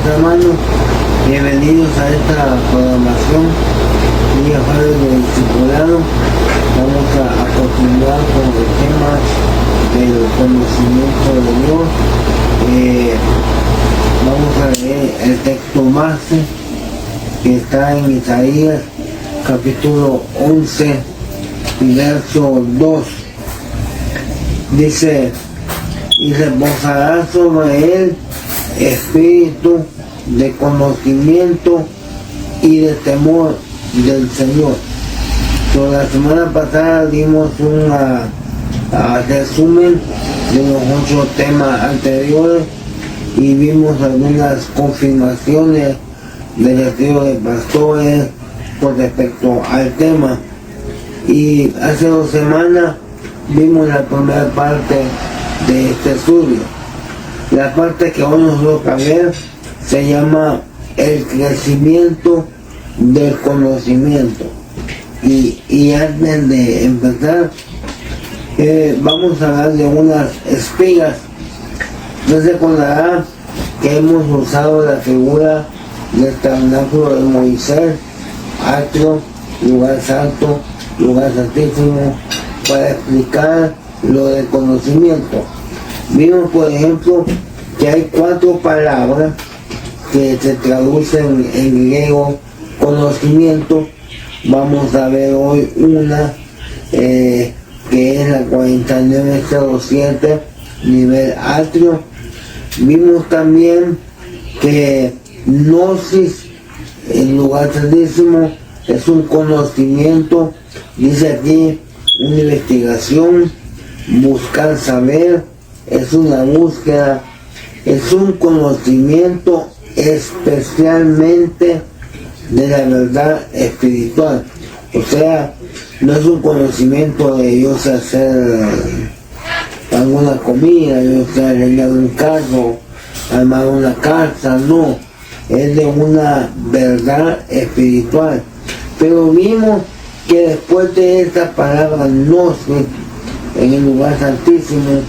hermanos, bienvenidos a esta programación Día Jueves del Discipulado. Vamos a continuar con el tema del conocimiento de Dios. Vamos a leer el texto base que está en Isaías capítulo 11 y verso 2. Dice: y reposará sobre él espíritu de conocimiento y de temor del Señor. La semana pasada dimos un resumen de los 8 temas anteriores y vimos algunas confirmaciones del retiro de pastores con respecto al tema. Y hace 2 semanas vimos la primera parte de este estudio. La parte que hoy nos toca ver se llama el crecimiento del conocimiento. Y antes de empezar, vamos a darle unas espigas. No se recordará que hemos usado la figura del tabernáculo de Moisés, atrio, lugar santo, lugar santísimo, para explicar lo del conocimiento. Vimos, por ejemplo, que hay 4 palabras que se traducen en griego conocimiento. Vamos a ver hoy una que es la 4907, nivel atrio. Vimos también que gnosis, el lugar santísimo, es un conocimiento, dice aquí, una investigación, buscar saber, es una búsqueda, es un conocimiento especialmente de la verdad espiritual. O sea, no es un conocimiento de yo sé hacer alguna comida, yo sé arreglar un carro, armar una casa, no, es de una verdad espiritual. Pero vimos que después de esta palabra gnosis en el lugar santísimo,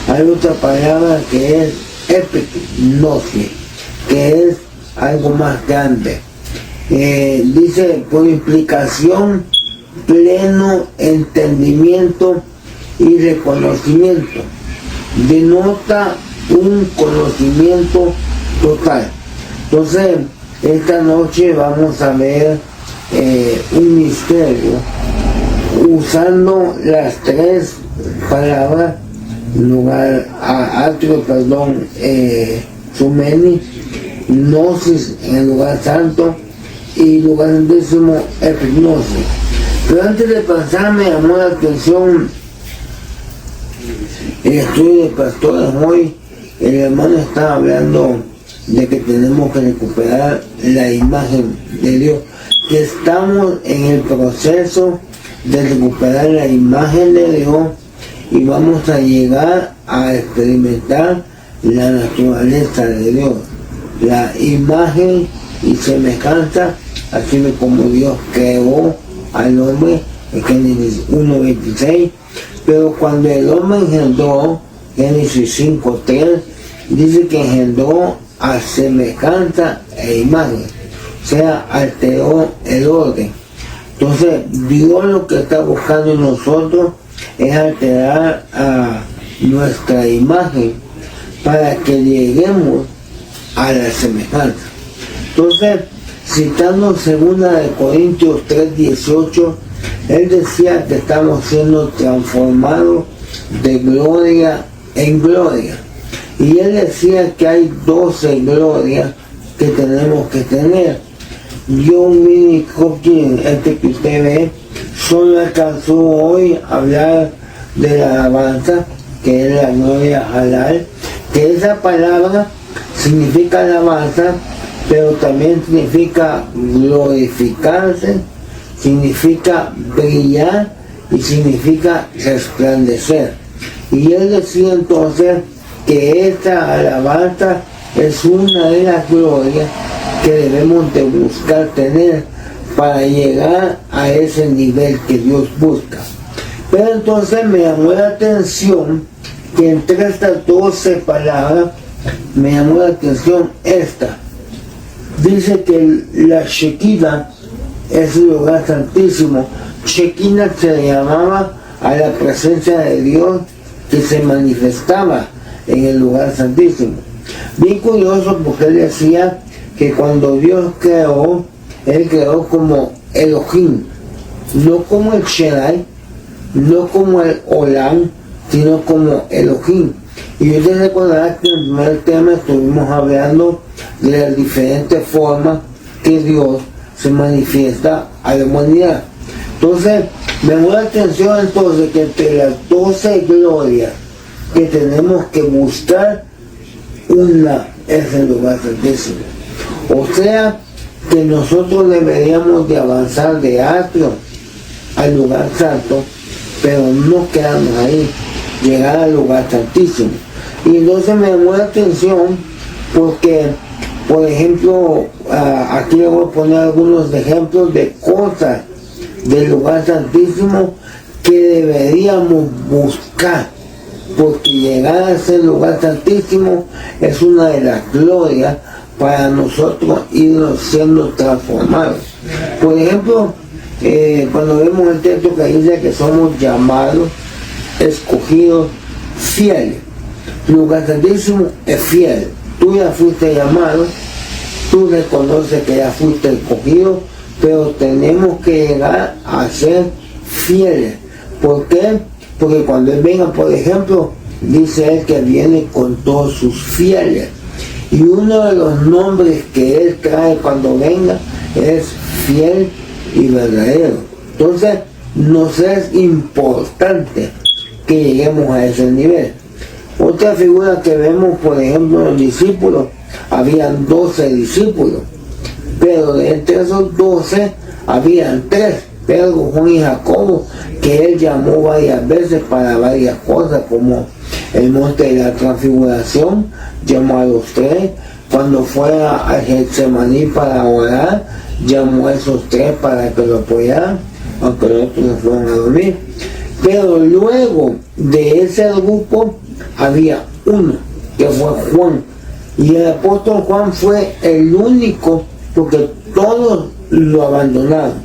hay otra palabra que es epignosis, que es algo más grande. Dice, por implicación, pleno entendimiento y reconocimiento. Denota un conocimiento total. Entonces, esta noche vamos a ver un misterio usando las 3 palabras, lugar atrio, sumeni, gnosis en el lugar santo y lugar santísimo, epignosis. Pero antes de pasar, me llamó la atención el estudio de pastores. Hoy el hermano estaba hablando de que tenemos que recuperar la imagen de Dios, que estamos en el proceso de recuperar la imagen de Dios y vamos a llegar a experimentar la naturaleza de Dios, la imagen y semejanza, así como Dios creó al hombre en Génesis 1:26, pero cuando el hombre engendró, Génesis 5:3, dice que engendró a semejanza e imagen, o sea, alteró el orden. Entonces, Dios lo que está buscando en nosotros es alterar a nuestra imagen para que lleguemos a la semejanza. Entonces, citando 2 Corintios 3:18, él decía que estamos siendo transformados de gloria en gloria. Y él decía que hay 12 glorias que tenemos que tener. John Minnie Hopkins, este que usted ve, solo alcanzó hoy a hablar de la alabanza, que es la gloria halal, que esa palabra significa alabanza, pero también significa glorificarse, significa brillar y significa resplandecer. Y él decía entonces que esta alabanza es una de las glorias que debemos de buscar tener para llegar a ese nivel que Dios busca. Pero entonces me llamó la atención que entre estas 12 palabras me llamó la atención esta, dice que la Shekinah es el lugar santísimo. Shekinah se llamaba a la presencia de Dios que se manifestaba en el lugar santísimo. Bien curioso, porque él decía que cuando Dios creó, él creó como Elohim, no como el Shaddai, no como el Olam, sino como Elohim. Y yo te recordará que en el primer tema estuvimos hablando de las diferentes formas que Dios se manifiesta a la humanidad. Entonces, me llamó la atención entonces que entre las 12 glorias que tenemos que buscar, una es el lugar santísimo. O sea, que nosotros deberíamos de avanzar de atrio al lugar santo, pero no quedarnos ahí, llegar al lugar santísimo. Y entonces me llamó la atención porque, por ejemplo, aquí le voy a poner algunos ejemplos de cosas del lugar santísimo que deberíamos buscar, porque llegar a ese lugar santísimo es una de las glorias para nosotros irnos siendo transformados. Por ejemplo, cuando vemos el texto que dice que somos llamados, escogidos, fieles. El lugar santísimo es fiel. Tú ya fuiste llamado, tú reconoces que ya fuiste escogido, pero tenemos que llegar a ser fieles. ¿Por qué? Porque cuando Él venga, por ejemplo, dice Él que viene con todos sus fieles. Y uno de los nombres que Él trae cuando venga es fiel y verdadero. Entonces, nos es importante que lleguemos a ese nivel. Otra figura que vemos, por ejemplo, los discípulos, habían 12 discípulos, pero de entre esos 12 habían 3, Pedro, Juan y Jacobo, que Él llamó varias veces para varias cosas, como el monte de la transfiguración, llamó a los 3, cuando fue a Getsemaní para orar, llamó a esos 3 para que lo apoyaran, aunque los otros se fueron a dormir. Pero luego de ese grupo había uno, que fue Juan, y el apóstol Juan fue el único, porque todos lo abandonaron,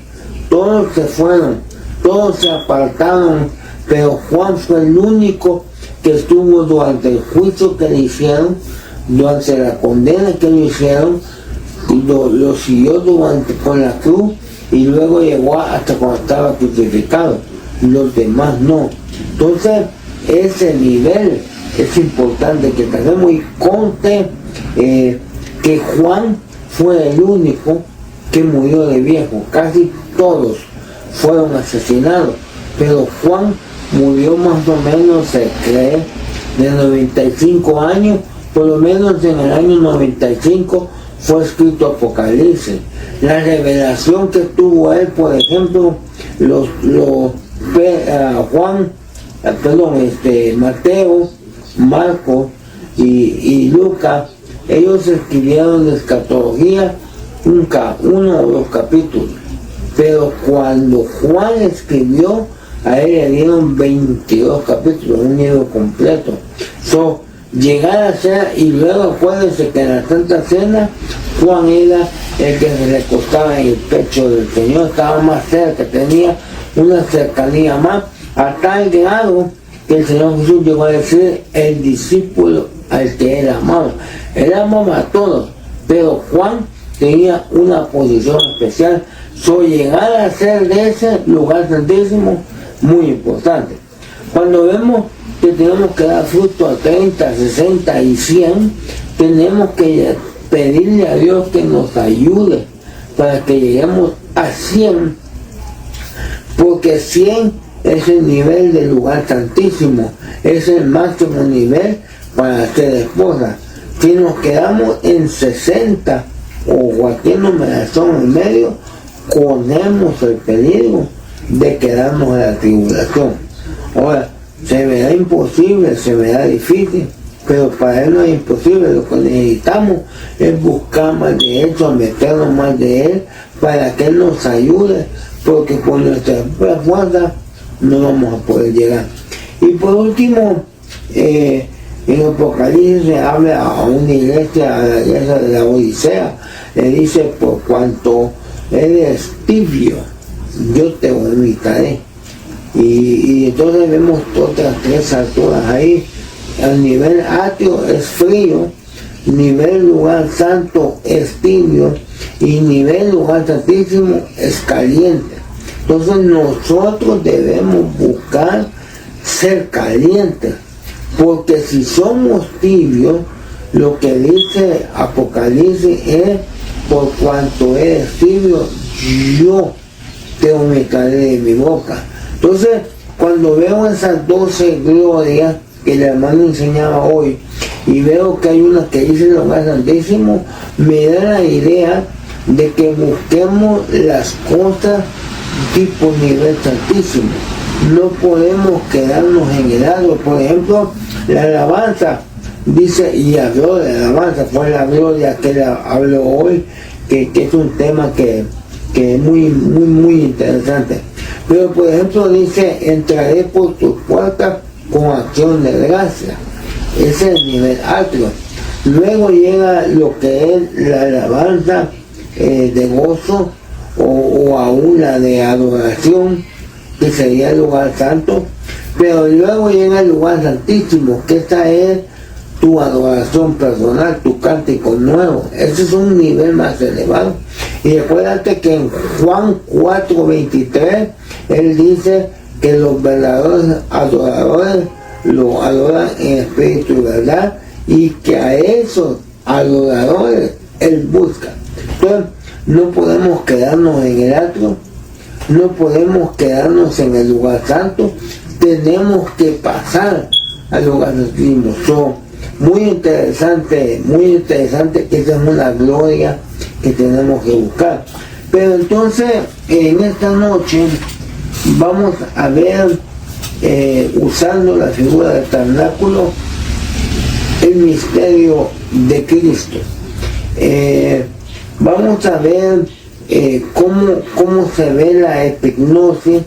todos se fueron, todos se apartaron, pero Juan fue el único que estuvo durante el juicio que le hicieron, durante la condena que le hicieron, lo siguió con la cruz y luego llegó hasta cuando estaba crucificado. Los demás no. Entonces, ese nivel es importante que tenemos, y conste que Juan fue el único que murió de viejo. Casi todos fueron asesinados, pero Juan murió más o menos, se cree, de 95 años, por lo menos en el año 95 fue escrito Apocalipsis. La revelación que tuvo él, por ejemplo, Mateo, Marcos y Lucas, ellos escribieron de escatología uno o 2 capítulos, pero cuando Juan escribió, a él le dieron 22 capítulos, un libro completo. Llegar a ser, y luego acuérdense que en la Santa Cena, Juan era el que se recostaba en el pecho del Señor, estaba más cerca, tenía una cercanía más, a tal grado que el Señor Jesús llegó a decir el discípulo al que él amaba. Él amaba a todos, pero Juan tenía una posición especial. Llegar a ser de ese lugar santísimo, muy importante. Cuando vemos que tenemos que dar fruto a 30, 60 y 100, tenemos que pedirle a Dios que nos ayude para que lleguemos a 100, porque 100 es el nivel del lugar santísimo, es el máximo nivel para ser esposa. Si nos quedamos en 60 o cualquier numeración en medio, corremos el peligro de quedarnos en la tribulación. Ahora, se verá imposible, se verá difícil, pero para Él no es imposible. Lo que necesitamos es buscar más de Él, someternos más de Él, para que Él nos ayude, porque por nuestra fuerza no vamos a poder llegar. Y por último, en Apocalipsis se habla a una iglesia, a la iglesia de la Odisea. le dice, por cuanto eres tibio, yo te vomitaré. Y entonces vemos otras tres alturas ahí. El nivel atrio es frío, nivel lugar santo es tibio y nivel lugar santísimo es caliente. Entonces nosotros debemos buscar ser calientes, porque si somos tibios, lo que dice Apocalipsis es, por cuanto eres tibio, yo te vomitaré de mi boca. Entonces, cuando veo esas 12 glorias que el hermano enseñaba hoy, y veo que hay una que dice el lugar santísimo, me da la idea de que busquemos las cosas tipo nivel santísimo. No podemos quedarnos en el algo. Por ejemplo, la alabanza dice, y habló de la alabanza, fue la gloria que él habló hoy, que es un tema que es muy interesante. Pero por ejemplo dice, entraré por tus puertas con acción de gracia. Ese es el nivel atrio. Luego llega lo que es la alabanza de gozo, o aún la de adoración, que sería el lugar santo. Pero luego llega el lugar santísimo, que esta es tu adoración personal, tu cántico nuevo. Ese es un nivel más elevado. Y recuérdate que en Juan 4:23 él dice que los verdaderos adoradores lo adoran en espíritu y verdad, y que a esos adoradores él busca. Entonces no podemos quedarnos en el atrio, no podemos quedarnos en el lugar santo, tenemos que pasar al lugar santísimo. Muy interesante que esa es una gloria que tenemos que buscar. Pero entonces en esta noche vamos a ver, usando la figura del tabernáculo, el misterio de Cristo. Vamos a ver cómo se ve la epignosis,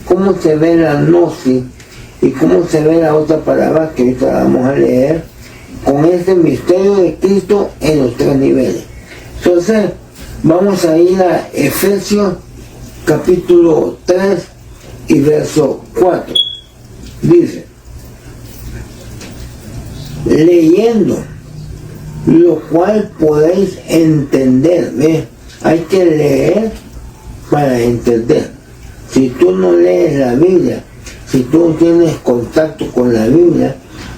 cómo se ve la gnosis y cómo se ve la otra palabra que ahorita vamos a leer, con este misterio de Cristo en los tres niveles. Entonces vamos a ir a Efesios capítulo 3 y verso 4. Dice, leyendo, lo cual podéis entender. ¿Ves? Hay que leer para entender. Si tú no lees la Biblia, si tú no tienes contacto con la Biblia,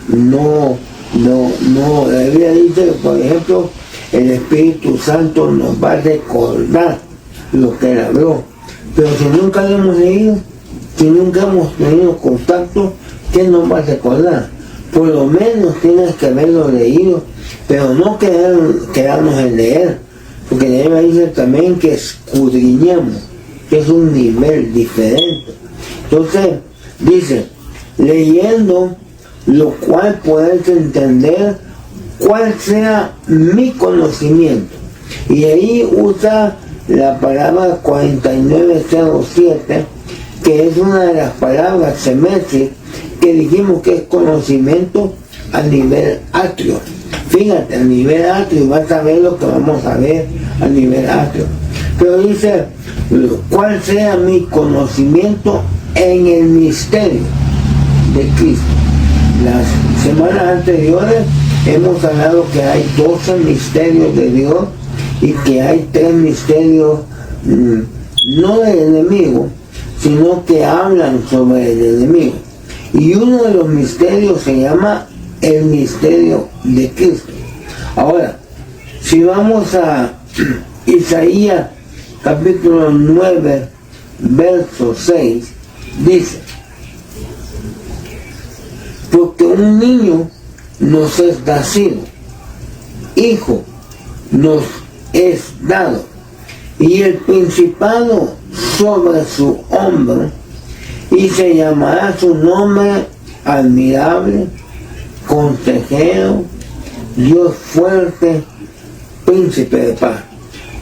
no, la Biblia dice que, por ejemplo, el Espíritu Santo nos va a recordar lo que él habló. Pero si nunca lo hemos leído, si nunca hemos tenido contacto, ¿qué nos va a recordar? Por lo menos tienes que haberlo leído, pero no quedarnos en leer, porque la Biblia dice también que escudriñemos, que es un nivel diferente. Entonces, dice, leyendo, lo cual podéis entender cuál sea mi conocimiento. Y ahí usa la palabra 4907, que es una de las palabras semesis que dijimos que es conocimiento a nivel atrio. Fíjate, a nivel atrio, vas a ver lo que vamos a ver a nivel atrio. Pero dice, cuál sea mi conocimiento en el misterio de Cristo. Las semanas anteriores hemos hablado que hay 12 misterios de Dios y que hay 3 misterios no del enemigo, sino que hablan sobre el enemigo. Y uno de los misterios se llama el misterio de Cristo. Ahora, si vamos a Isaías capítulo 9, verso 6, dice, porque un niño nos es nacido, hijo nos es dado, y el principado sobre su hombro, y se llamará su nombre admirable, consejero, Dios fuerte, príncipe de paz.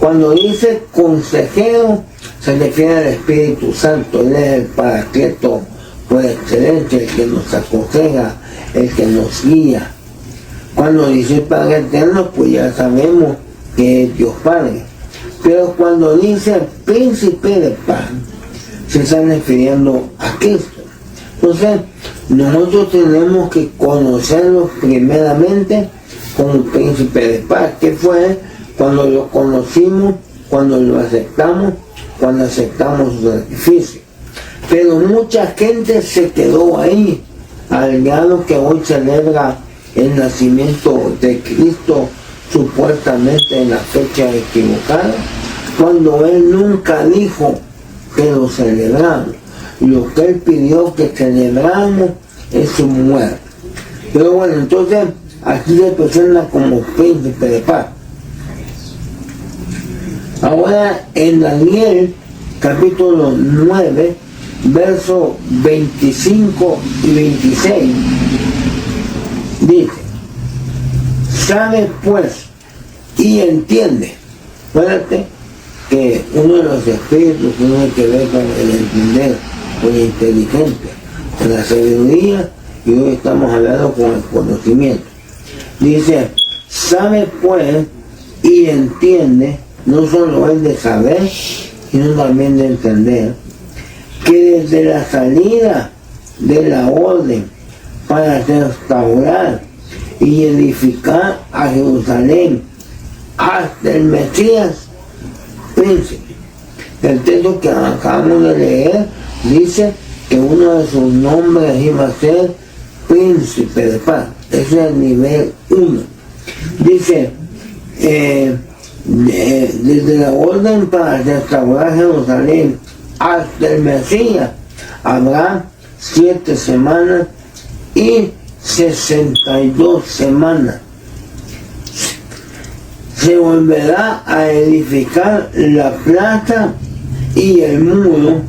Cuando dice consejero, se refiere al Espíritu Santo. Él es el paracleto por excelencia, el que nos aconseja, el que nos guía. Cuando dice Padre Eterno, pues ya sabemos que es Dios Padre. Pero cuando dice príncipe de paz, se está refiriendo a Cristo. Entonces, nosotros tenemos que conocerlo primeramente como príncipe de paz, que fue cuando lo conocimos, cuando lo aceptamos, cuando aceptamos su sacrificio. Pero mucha gente se quedó ahí, al grado que hoy celebra el nacimiento de Cristo supuestamente en la fecha equivocada, cuando Él nunca dijo que lo celebramos. Lo que Él pidió que celebramos es su muerte. Pero bueno, entonces aquí se presenta como príncipe de paz. Ahora en Daniel capítulo 9, versos 25 y 26, dice: sabe pues y entiende. Fíjate que uno de los espíritus tiene que ver con el entender, con la inteligencia, con la sabiduría, y hoy estamos hablando con el conocimiento. Dice: sabe pues y entiende, no solo es de saber, sino también de entender, que desde la salida de la orden para restaurar y edificar a Jerusalén hasta el Mesías príncipe. El texto que acabamos de leer dice que uno de sus nombres iba a ser príncipe de paz. Ese es el nivel 1. Dice, desde la orden para restaurar Jerusalén hasta el Mesías habrá 7 semanas y 62 semanas. Se volverá a edificar la plaza y el muro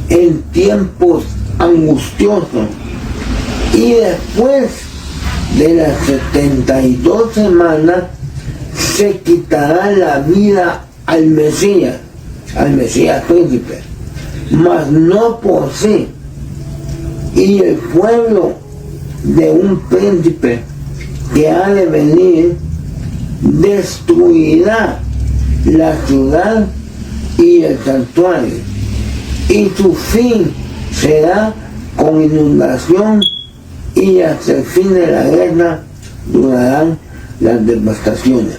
en tiempos angustiosos, y después de las 72 semanas se quitará la vida al Mesías príncipe, mas no por sí, y el pueblo de un príncipe que ha de venir destruirá la ciudad y el santuario, y su fin será con inundación, y hasta el fin de la guerra durarán las devastaciones.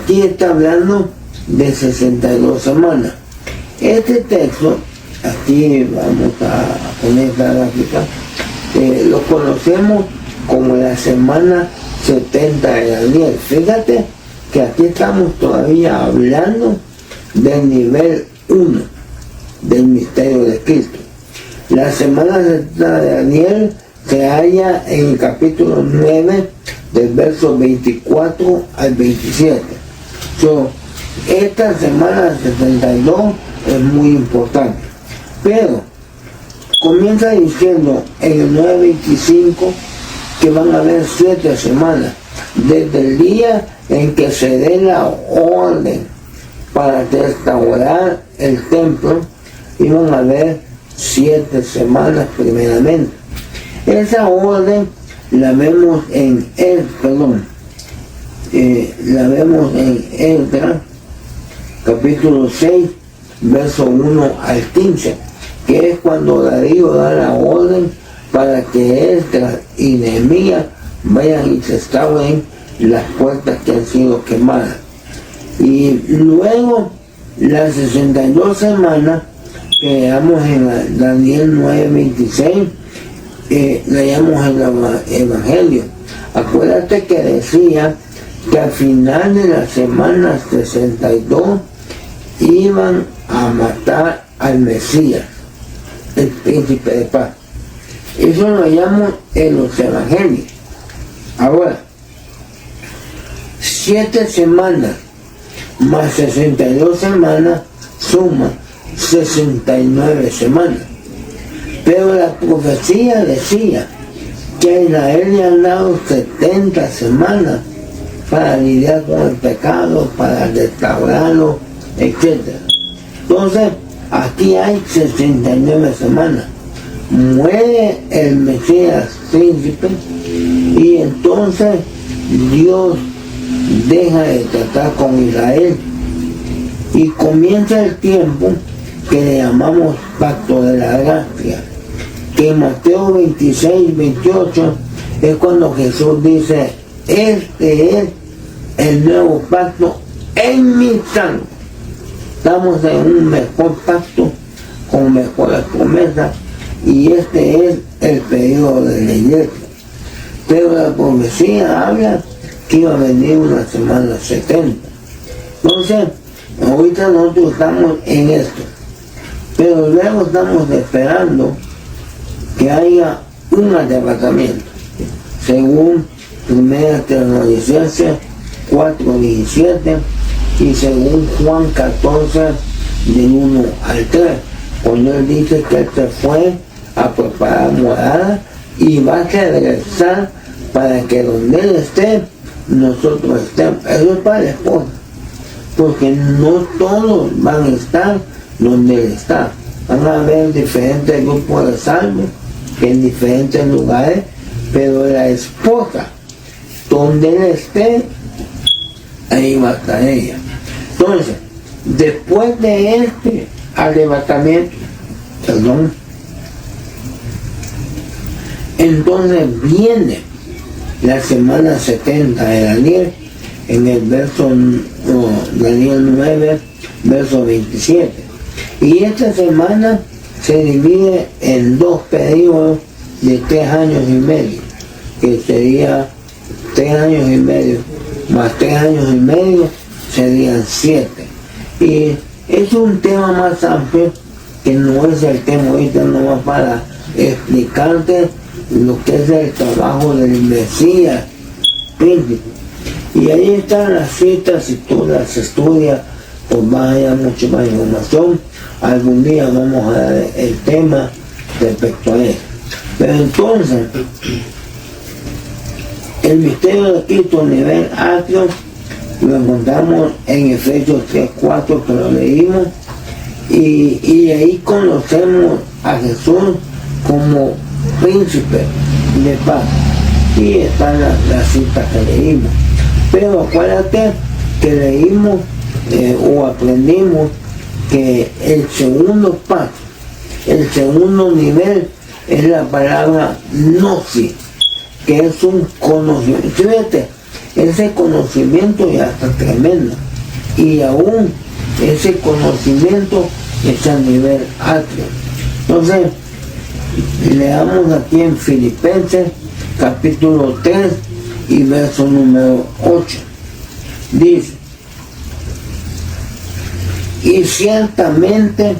Aquí está hablando de 62 semanas. Este texto, aquí vamos a poner la gráfica, lo conocemos como la semana 70 de Daniel. Fíjate que aquí estamos todavía hablando del nivel 1 del misterio de Cristo. La semana 70 de Daniel se halla en el capítulo 9 del verso 24 al 27. Esta semana 72 es muy importante, pero comienza diciendo en el 9:25 que van a haber 7 semanas, desde el día en que se dé la orden para restaurar el templo, y van a haber 7 semanas primeramente. Esa orden la vemos en Esdras, capítulo 6, verso 1 al 15, que es cuando Darío da la orden para que Esdras y Nehemías vayan y restauren las puertas que han sido quemadas. Y luego las 62 semanas que leamos en Daniel 9:26, leíamos el Evangelio. Acuérdate que decía que al final de la semana 62 iban a matar al Mesías, el príncipe de paz. Eso lo hallamos en los Evangelios. Ahora, 7 semanas más 62 semanas suman 69 semanas. Pero la profecía decía que a Israel le han dado 70 semanas para lidiar con el pecado, para restaurarlo, etc. Entonces, aquí hay 69 semanas. Muere el Mesías príncipe, y entonces Dios deja de tratar con Israel y comienza el tiempo que le llamamos pacto de la gracia, que en Mateo 26, 28 es cuando Jesús dice: este es el nuevo pacto en mi sangre. Estamos en un mejor pacto con mejores promesas, y este es el periodo de la iglesia. Pero la profecía habla que iba a venir una semana 70. Entonces, ahorita nosotros estamos en esto, pero luego estamos esperando que haya un arrebatamiento, según 1 Tesalonicenses 4:17 y según Juan 14, del 1 al 3, cuando él dice que él se fue a preparar morada y va a regresar para que donde él esté, nosotros estemos. Eso es para la esposa, porque no todos van a estar donde él está. Van a haber diferentes grupos de salvos en diferentes lugares, pero la esposa, donde él esté, ahí va a estar ella. Entonces, después de este arrebatamiento, entonces viene la semana 70 de Daniel, en el Daniel 9, verso 27. Y esta semana se divide en dos periodos de 3 años y medio, que sería 3 años y medio más 3 años y medio serían 7. Y es un tema más amplio, que no es el tema ahorita nomás para explicarte lo que es el trabajo del Mesías príncipe. Y ahí están las citas, si tú las estudias, pues va a haber mucha más información. Algún día vamos a dar el tema respecto a eso. Pero entonces, el misterio de Cristo a nivel atrio lo encontramos en Efesios 3:4, que lo leímos, y ahí conocemos a Jesús como príncipe de paz. Y están las citas que leímos. Pero acuérdate que leímos o aprendimos que el segundo paso, el segundo nivel, es la palabra gnosis, que es un conocimiento. Fíjate, ese conocimiento ya está tremendo, y aún ese conocimiento es a nivel atrio. Entonces, leamos aquí en Filipenses capítulo 3 y verso número 8. Dice: y ciertamente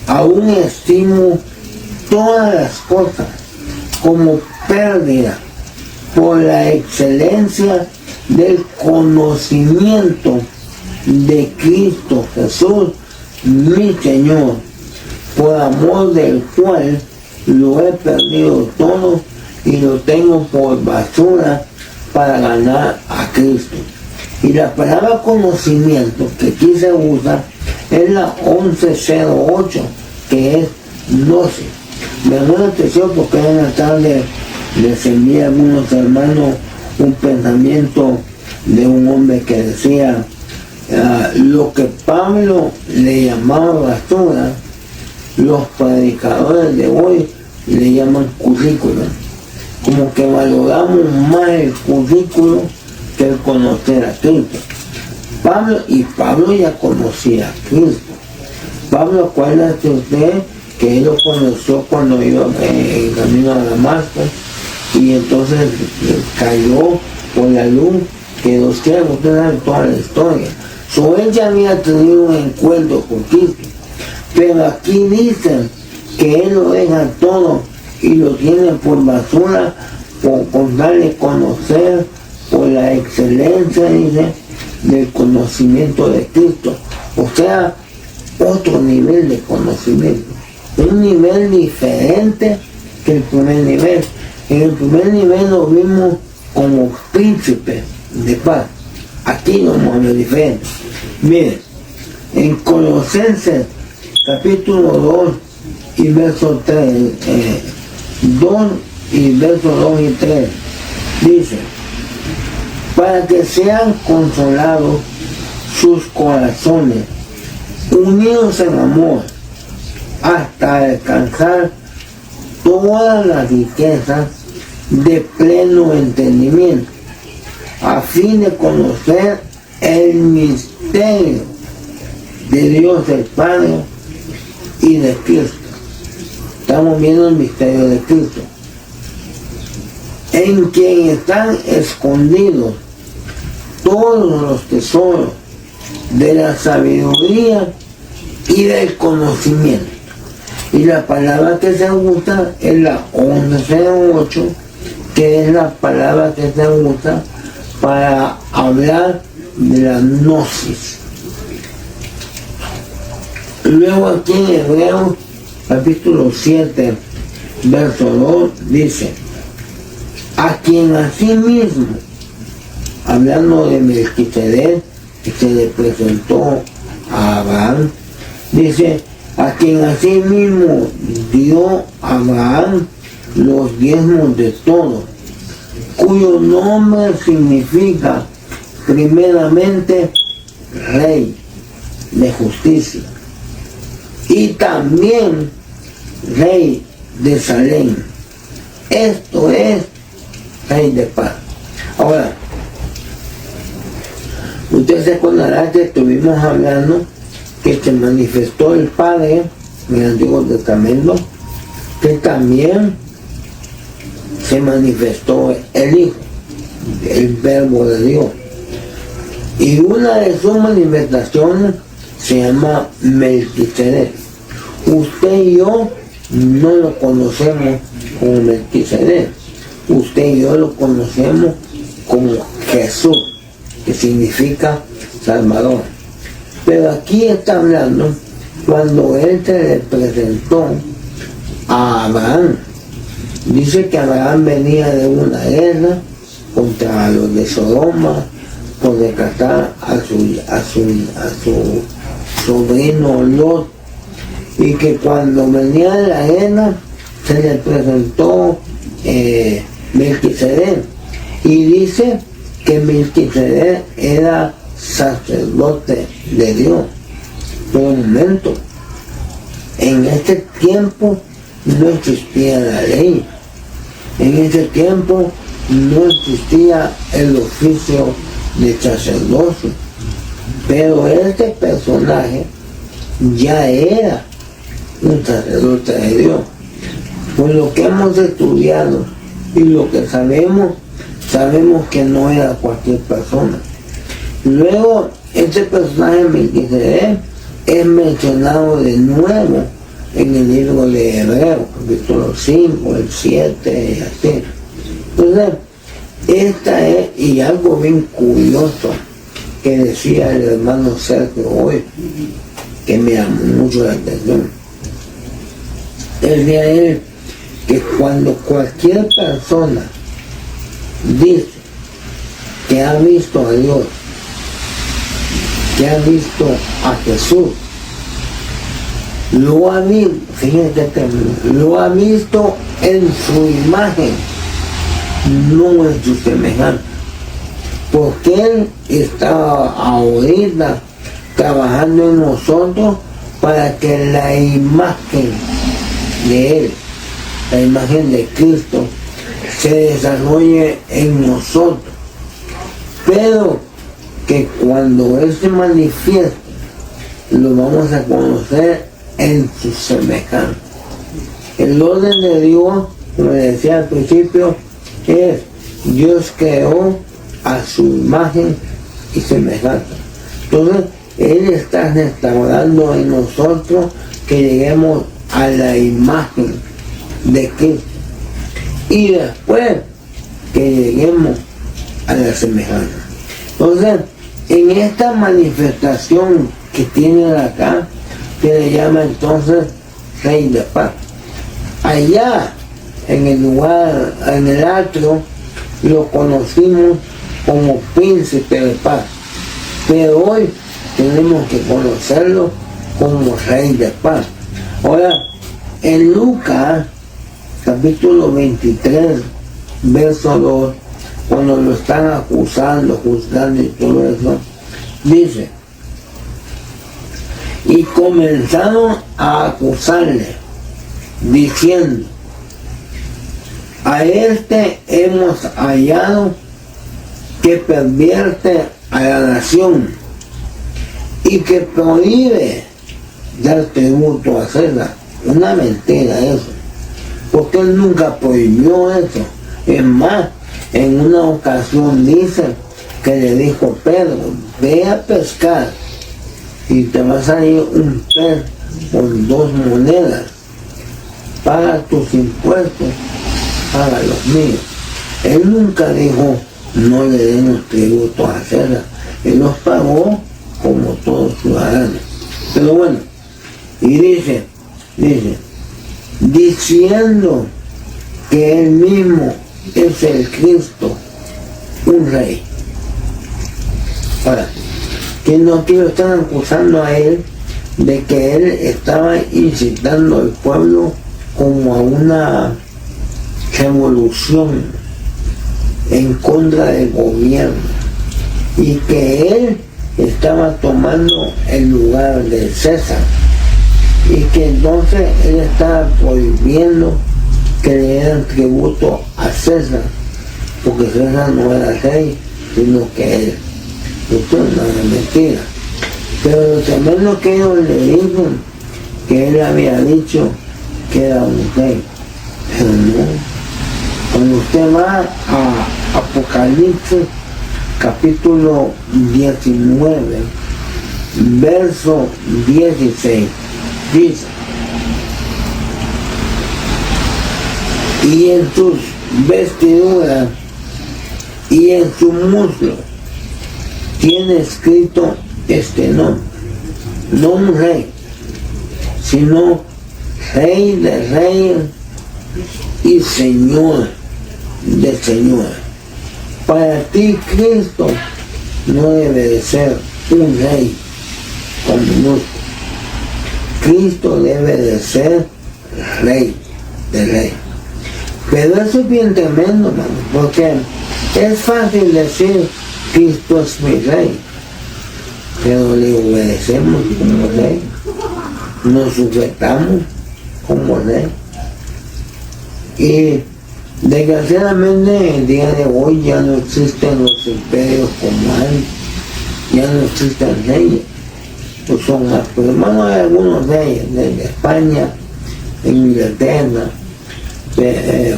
aún estimo todas las cosas como pérdida por la excelencia del conocimiento de Cristo Jesús, mi Señor, por amor del cual lo he perdido todo y lo tengo por basura para ganar a Cristo. Y la palabra conocimiento que aquí se usa es la 1108, que es gnosis. Me llama la atención porque en la tarde les envié a algunos hermanos un pensamiento de un hombre que decía lo que Pablo le llamaba basura, los predicadores de hoy le llaman currículum. Como que valoramos más el currículum que el conocer a Cristo. Pablo ya conocía a Cristo. Pablo, acuérdate usted que él lo conoció cuando iba en camino a Damasco, y entonces cayó por la luz, quedó ciego. Usted sabe toda la historia. Él ya había tenido un encuentro con Cristo, pero aquí dicen que él lo deja todo y lo tiene por basura, por darle a conocer, por la excelencia, dice, del conocimiento de Cristo. O sea, otro nivel de conocimiento, un nivel diferente que el primer nivel. En el primer nivel lo vimos como príncipe de paz. Aquí lo vemos lo diferente. Miren, en Colosenses capítulo 2 y verso 3, 2 y verso 2 y 3, dice: para que sean consolados sus corazones, unidos en amor, hasta alcanzar todas las riquezas de pleno entendimiento, a fin de conocer el misterio de Dios el Padre y de Cristo. Estamos viendo el misterio de Cristo, en quien están escondidos todos los tesoros de la sabiduría y del conocimiento. Y la palabra que se usa es la 1108, que es la palabra que se usa para hablar de la gnosis. Luego aquí en Hebreos capítulo 7, verso 2, dice: a quien asimismo, hablando de Melquisedec, que se le presentó a Abraham, dice: a quien asimismo dio a Abraham los diezmos de todo, cuyo nombre significa primeramente Rey de justicia, y también Rey de Salem, esto es Rey de paz. Ahora, usted se acordará que estuvimos hablando que se manifestó el Padre en el Antiguo Testamento, que también se manifestó el Hijo, el Verbo de Dios. Y una de sus manifestaciones se llama Melquisedec. Usted y yo no lo conocemos como Melquisedec. Usted y yo lo conocemos como Jesús, que significa Salvador. Pero aquí está hablando cuando él se le presentó a Abraham. Dice que Abraham venía de una guerra contra los de Sodoma por rescatar a su sobrino Lot, y que cuando venía de la guerra se le presentó Melquisedec, y dice que Melquisedec era sacerdote de Dios. Por un momento, en este tiempo no existía la ley, en ese tiempo no existía el oficio de sacerdocio, pero este personaje ya era un sacerdote de Dios. Por lo que hemos estudiado y lo que sabemos que no era cualquier persona. Luego, este personaje Melquisedec es mencionado de nuevo en el libro de Hebreos, capítulo 5, el 7 y así. Entonces, esta es, y algo bien curioso que decía el hermano Sergio hoy, que me llamó mucho la atención. Decía él que cuando cualquier persona dice que ha visto a Dios, que ha visto a Jesús, lo ha visto, fíjense que lo ha visto en su imagen, no en su semejanza, porque Él está ahorita trabajando en nosotros para que la imagen de Él, la imagen de Cristo, se desarrolle en nosotros, pero que cuando Él se manifieste, lo vamos a conocer en su semejanza. El orden de Dios, como decía al principio, es Dios creó a su imagen y semejanza. Entonces, Él está restaurando en nosotros que lleguemos a la imagen de Cristo. Y después que lleguemos a la semejanza. Entonces, en esta manifestación que tiene acá, se le llama entonces Rey de Paz. Allá, en el lugar, en el atrio, lo conocimos como Príncipe de Paz. Pero hoy tenemos que conocerlo como Rey de Paz. Ahora, en Lucas, capítulo 23, verso 2, cuando lo están acusando, juzgando y todo eso, dice, y comenzaron a acusarle, diciendo, a este hemos hallado que pervierte a la nación y que prohíbe dar tributo a César. Una mentira eso, porque él nunca prohibió eso. Es más, en una ocasión dice que le dijo Pedro, ve a pescar y te va a salir un pez con 2 monedas, paga tus impuestos, paga los míos. Él nunca dijo, no le demos tributo a César, él los pagó como todos ciudadanos. Pero bueno, y dice, diciendo que él mismo es el Cristo, un rey. Ahora, que no quiero estar acusando a él de que él estaba incitando al pueblo como a una revolución en contra del gobierno y que él estaba tomando el lugar de César y que entonces él estaba prohibiendo que le dieran tributo a César, porque César no era rey, sino que él. Esto es una mentira. Pero también lo que ellos le dicen, que él había dicho que era un rey. Pero no. Cuando usted va a Apocalipsis, capítulo 19, verso 16, dice, y en sus vestiduras y en su muslo tiene escrito este nombre, no un rey, sino Rey de Reyes y Señor de Señores. Para ti Cristo no debe de ser un rey con minúscula. Cristo debe de ser Rey de Reyes. Pero eso es bien tremendo, hermano, porque es fácil decir Cristo es mi rey, pero le obedecemos como rey, nos sujetamos como rey. Y desgraciadamente el día de hoy ya no existen los imperios como antes, ya no existen reyes, pues son más, pero hermano, hay algunos reyes de España, Inglaterra,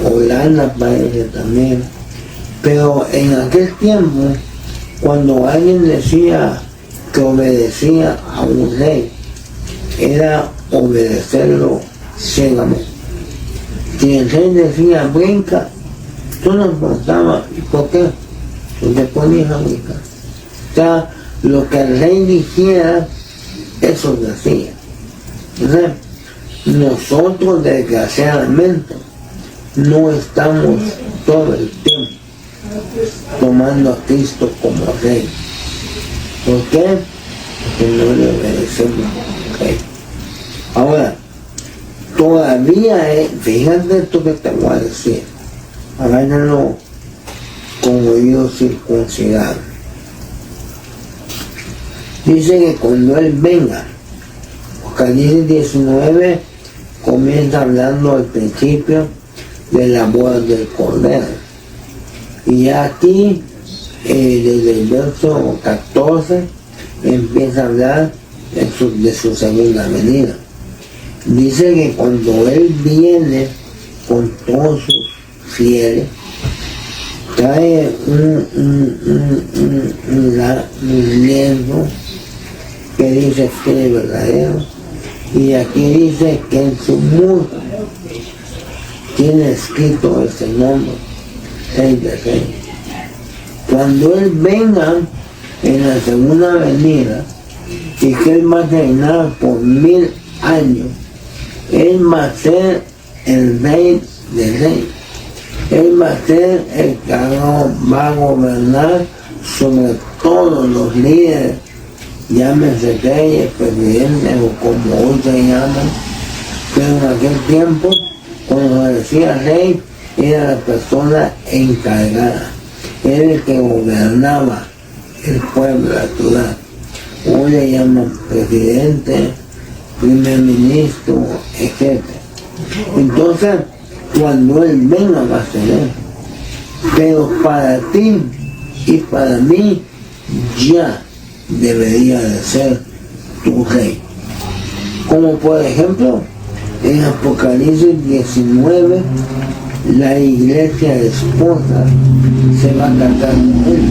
Holanda parece también, pero en aquel tiempo, cuando alguien decía que obedecía a un rey, era obedecerlo ciegamente. Si el rey decía brinca, tú no importaba. ¿Y por qué? Tú te ponías a brincar. O sea, lo que el rey dijera, eso decía. Entonces, nosotros desgraciadamente no estamos todo el tiempo tomando a Cristo como rey. ¿Por qué? Porque no le obedecemos al rey. Ahora, todavía fíjate esto que te voy a decir, háganlo con oídos circuncidados. Dice que cuando él venga, Apocalipsis 19 comienza hablando al principio de la boda del Cordero. Y aquí, desde el verso 14, empieza a hablar de su segunda venida. Dice que cuando él viene con todos sus fieles, trae un lienzo que dice fiel verdadero, y aquí dice que en su muslo tiene escrito ese nombre, Rey de Reyes. Cuando él venga en la segunda venida, y que él va a reinar por 1000 años, él va a ser el Rey de Reyes. Él va a ser el que va a gobernar sobre todos los líderes, llámense reyes, presidentes o como hoy se llaman. Pero en aquel tiempo, cuando se decía rey, era la persona encargada. era el que gobernaba el pueblo, la ciudad. Hoy le llaman presidente, primer ministro, etc. Entonces, cuando él venga va a ser él. Pero para ti y para mí ya debería de ser tu rey. Como por ejemplo, en Apocalipsis 19, la iglesia esposa se va a casar con él.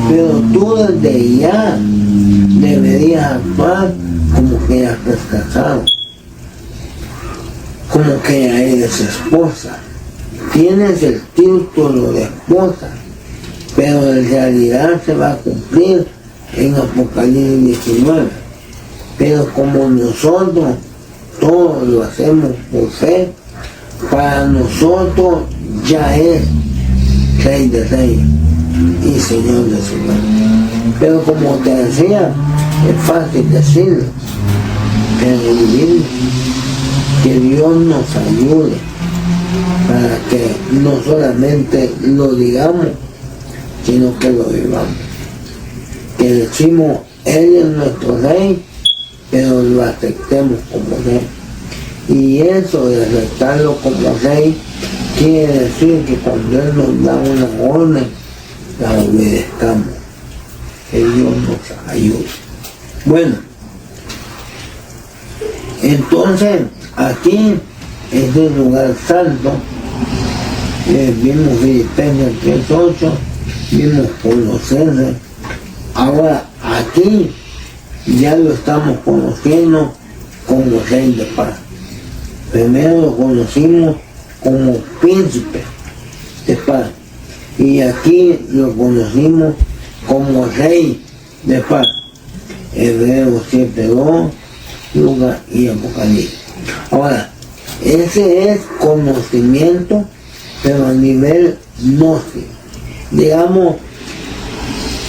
Pero tú desde ya deberías actuar como que ya estás casado, como que ya eres esposa. Tienes el título de esposa, pero en realidad se va a cumplir en Apocalipsis 19. Pero como nosotros todos lo hacemos por fe, para nosotros ya es Rey de Reyes y Señor de Señores. Pero como te decía, es fácil decirlo, pero vivir, que Dios nos ayude para que no solamente lo digamos, sino que lo vivamos. Que decimos, Él es nuestro Rey, pero lo aceptemos como Rey. Y eso de aceptarlo como Rey quiere decir que cuando Él nos da una orden, la obedezcamos. Que Dios nos ayude. Bueno, entonces aquí es el lugar santo. Vimos Filipenses 3:8, vimos Colosenses. Ahora aquí ya lo estamos conociendo como Rey de paz. Primero lo conocimos como Príncipe de paz y aquí lo conocimos como Rey de paz. Hebreos 7:2, Lucas y Apocalipsis. Ahora, ese es conocimiento, pero a nivel gnóstico, digamos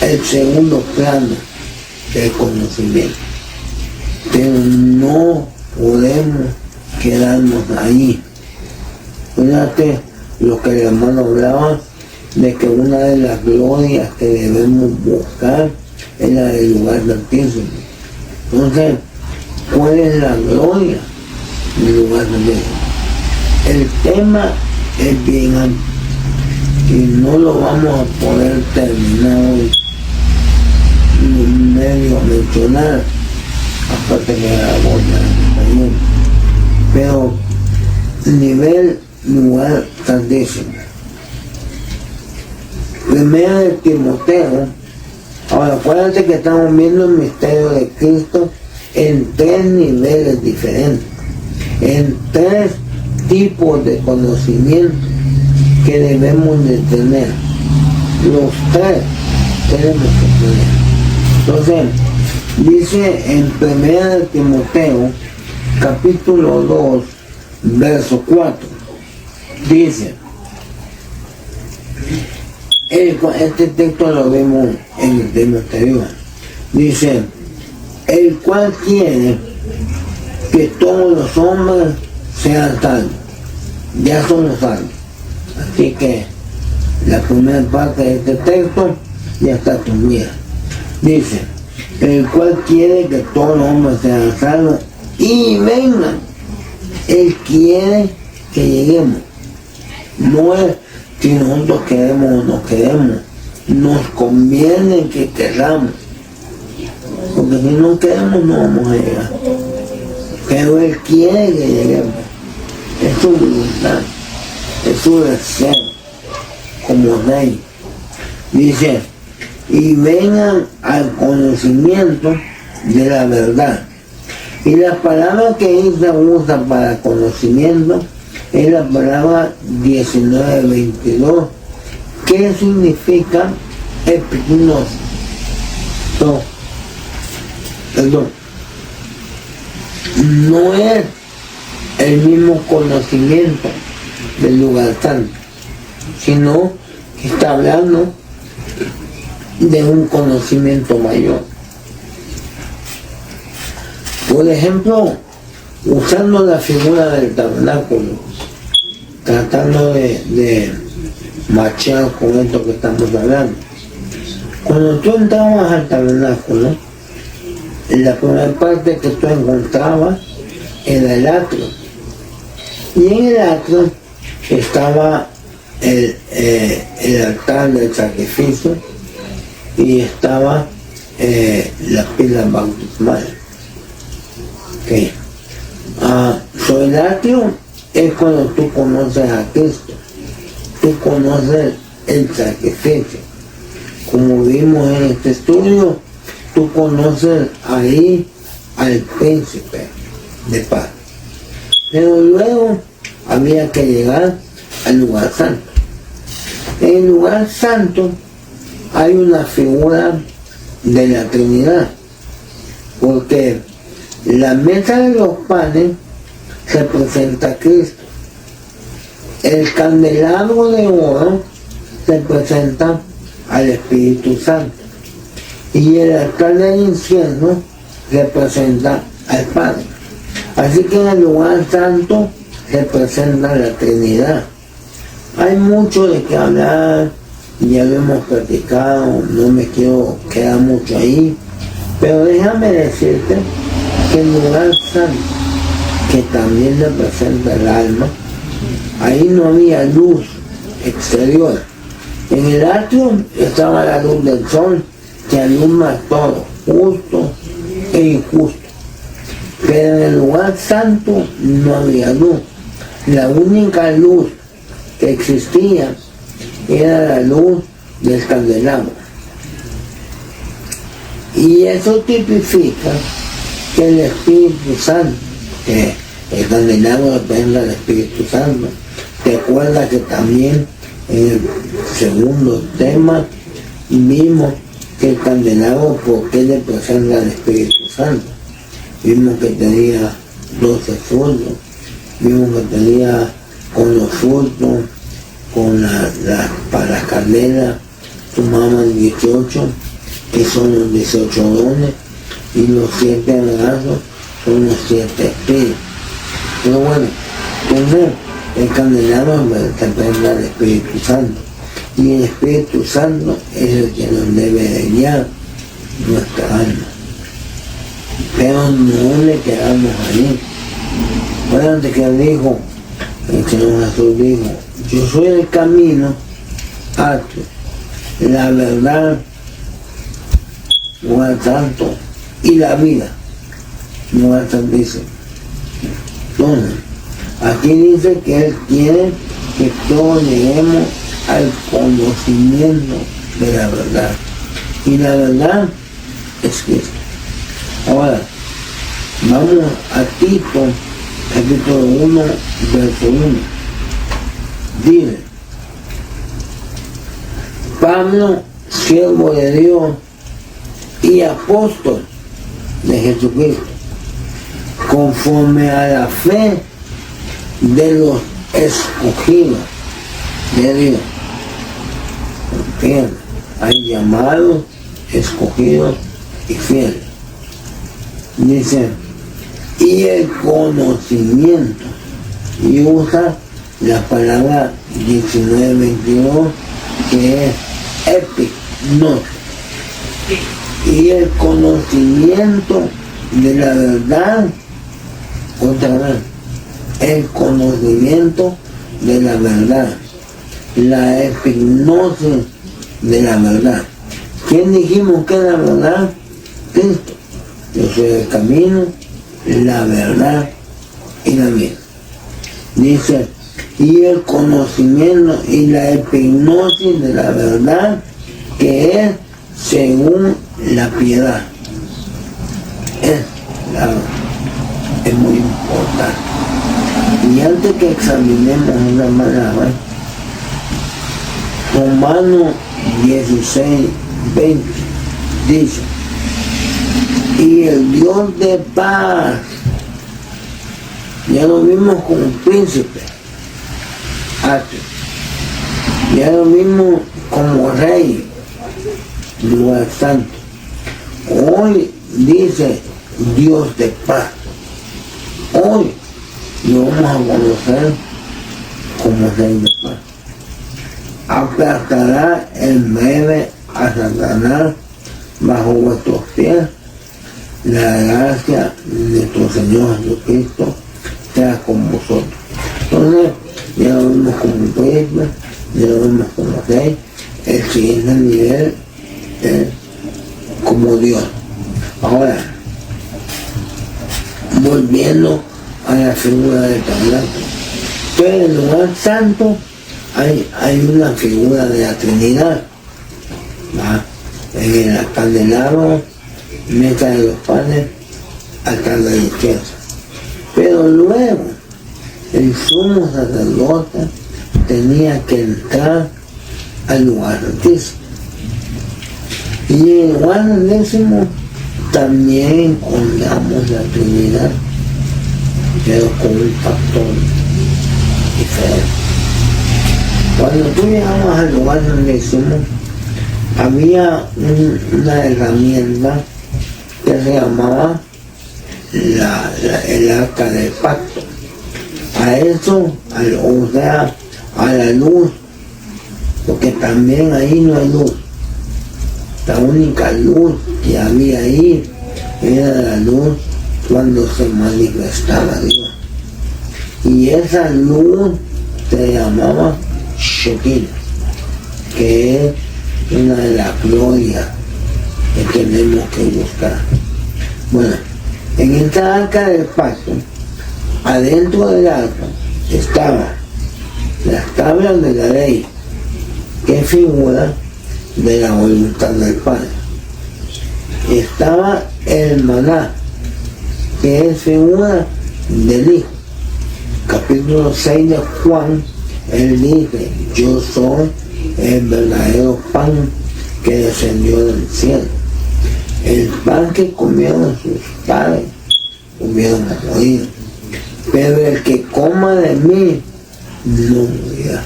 el segundo plano del conocimiento. Pero no podemos quedarnos ahí. Fíjate lo que el hermano hablaba de que una de las glorias que debemos buscar es la del lugar santísimo. Entonces, ¿cuál es la gloria del lugar santísimo? El tema es bien amplio y no lo vamos a poder terminar hoy medio a mencionar, aparte que la voy a decir. Pero nivel lugar santísimo. Primera de Timoteo. Ahora acuérdense que estamos viendo el misterio de Cristo en 3 niveles diferentes, en 3 tipos de conocimiento que debemos de tener. Los 3 tenemos que tener. Entonces, dice en 1 de Timoteo, capítulo 2, verso 4, dice, este texto lo vemos en el tema anterior, dice, el cual quiere que todos los hombres sean salvos. Ya somos salvos. Así que la primera parte de este texto ya está cumplida. Dice, el cual quiere que todos los hombres sean salvos y vengan. Él quiere que lleguemos. No es si nosotros queremos o no queremos. Nos conviene que queramos. Porque si no queremos no vamos a llegar. Pero Él quiere que lleguemos. Es su voluntad. Es su deseo. Como Rey. Dice, y vengan al conocimiento de la verdad. Y la palabra que ella usa para conocimiento es la palabra 19:22, que significa epignosis. Perdón. No es el mismo conocimiento del lugar santo, sino que está hablando de un conocimiento mayor. Por ejemplo, usando la figura del tabernáculo, tratando de machear con esto que estamos hablando. Cuando tú entrabas al tabernáculo, la primera parte que tú encontrabas era el atrio. Y en el atrio estaba el altar del sacrificio y estaba la pila bautismal. Okay. Sobre el atrio es cuando tú conoces a Cristo, tú conoces el sacrificio. Como vimos en este estudio, tú conoces ahí al príncipe de paz. Pero luego había que llegar al lugar santo. En el lugar santo hay una figura de la Trinidad, porque la mesa de los panes representa a Cristo, el candelabro de oro representa al Espíritu Santo y el altar del incienso representa al Padre. Así que en el lugar santo representa la Trinidad. Hay mucho de qué hablar, ya lo hemos platicado, no me quiero quedar mucho ahí, pero déjame decirte que el lugar santo, que también representa el alma, ahí no había luz exterior. En el atrio estaba la luz del sol que alumbra todo, justo e injusto. Pero en el lugar santo no había luz. La única luz que existía era la luz del candelabro. Y eso tipifica que el Espíritu Santo, que el candelabro representa al Espíritu Santo. Recuerda que también en el segundo tema vimos que el candelabro, ¿por qué representa al Espíritu Santo? Vimos que tenía 12 frutos, vimos que tenía con los frutos, con para las candelas, sumaban 18, que son los 18 dones, y los 7 brazos son los 7 espíritus. Pero bueno, entonces el candelabro representa al Espíritu Santo, y el Espíritu Santo es el que nos debe de guiar nuestra alma. Pero no le quedamos ahí. Acuérdate que dijo, el Señor Jesús dijo, yo soy el camino, la verdad, lugar santo y la vida. Lugar santo dice. Entonces, aquí dice que Él quiere que todos lleguemos al conocimiento de la verdad. Y la verdad es Cristo. Ahora, vamos a Tito, capítulo 1, verso 1. Dice, Pablo, siervo de Dios y apóstol de Jesucristo, conforme a la fe de los escogidos de Dios. Fíjense, hay llamados, escogidos y fieles. Dice, y el conocimiento, y usa la palabra 19:22, que es epignosis, y el conocimiento de la verdad, otra vez, el conocimiento de la verdad, la epignosis de la verdad. ¿Quién dijimos que es la verdad? Cristo. Yo soy el camino, la verdad y la vida. Dice, y el conocimiento y la epignosis de la verdad, que es según la piedad. Es muy importante. Y antes que examinemos una palabra, Romanos 16:20 dice, y el Dios de paz, ya lo vimos como príncipe, ya lo vimos como rey, lugar santo. Hoy dice Dios de paz. Hoy lo vamos a conocer como rey de paz. aplastará en breve a Satanás bajo vuestros pies. La gracia de nuestro Señor Jesucristo sea con vosotros. Entonces, ya lo vemos como príncipe, ya lo vemos como rey. El siguiente nivel es como Dios. Ahora, volviendo a la figura del tabernáculo. Pero en el lugar santo hay una figura de la Trinidad. ¿Va? En el candelabro, mesa de los panes, altar de incienso. Pero luego, el sumo sacerdote tenía que entrar al lugar santísimo. Y en el lugar santísimo también encontramos la Trinidad, pero con un factor diferente. Cuando tú llegabas al lugar santísimo, había una herramienta que se llamaba el arca del pacto. A eso, o sea, a la luz, porque también ahí no hay luz. La única luz que había ahí era la luz cuando se manifestaba Dios. Y esa luz se llamaba Shekinah, que es una de las glorias que tenemos que buscar. Bueno, en esta arca del pacto, adentro del arca estaban las tablas de la ley, que figura de la voluntad del Padre. Estaba el maná, que es figura del Hijo. Capítulo 6 de Juan, él dice: yo soy el verdadero pan que descendió del cielo. El pan que comieron sus padres, comieron a morir. Pero el que coma de mí, no morirá.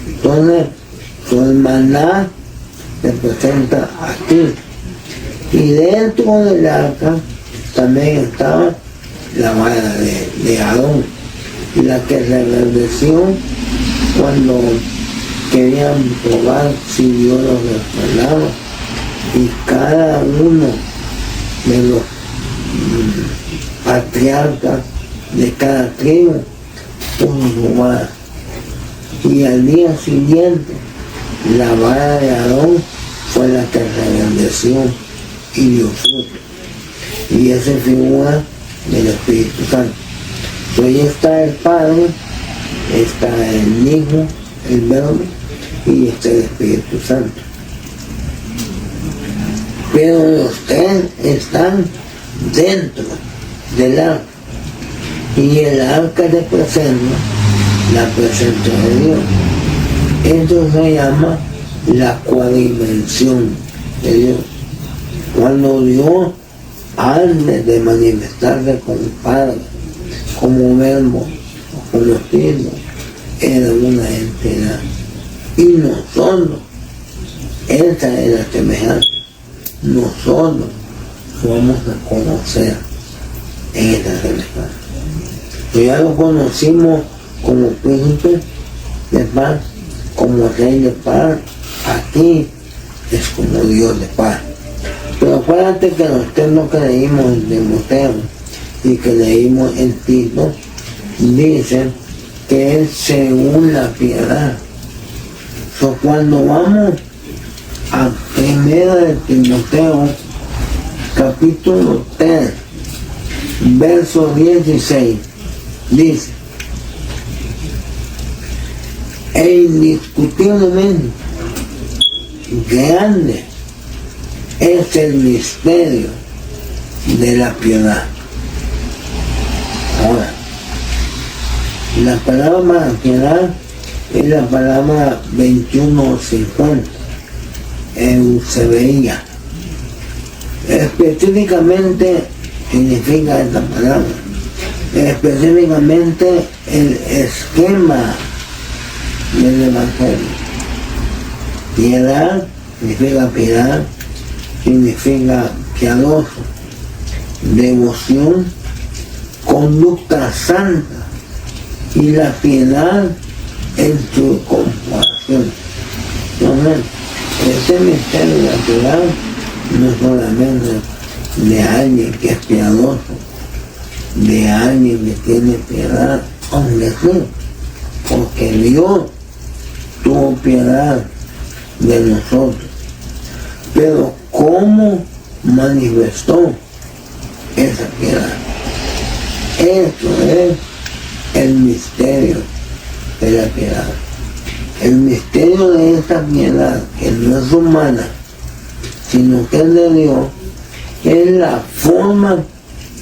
Entonces, el maná representa a ti. Y dentro del arca también estaba la vara de Aarón, la que reverdeció cuando querían probar si Dios los respaldaba. Y cada uno de los patriarcas de cada tribu puso su vara. Y al día siguiente, la vara de Aarón fue la que reverdeció y dio fruto. Y esa figura del Espíritu Santo. Hoy está el Padre, está el Hijo, el Verbo, y está el Espíritu Santo. Pero los tres están dentro del arca. Y el arca representa la presencia de Dios. Esto se llama la cuadrimensión de Dios. Cuando Dios, antes de manifestarse como Padre, como Verbo, como Espíritu, era una entidad. Y nosotros, esa es la semejanza. Nosotros vamos a conocer en esta semejanza. Ya lo conocimos como príncipe de paz, como rey de paz. Aquí es como Dios de paz. Pero acuérdate que los textos que leímos en Timoteo y que leímos en Tito dicen que es según la piedad. Cuando vamos a 1 de Timoteo, capítulo 3, verso 16, dice: e indiscutiblemente grande es el misterio de la piedad. Ahora, la palabra piedad es la palabra 2150, eusebeía. Específicamente significa esta palabra, específicamente el esquema del Evangelio. Piedad significa piedad, significa piadoso, devoción, conducta santa, y la piedad en su comparación. expiación. Entonces, este misterio de la piedad no es solamente de alguien que es piadoso, de alguien que tiene piedad, aunque sí, porque Dios tuvo piedad de nosotros. Pero ¿cómo manifestó esa piedad? Esto es el misterio de la piedad. El misterio de esta piedad, que no es humana, sino que es de Dios, es la forma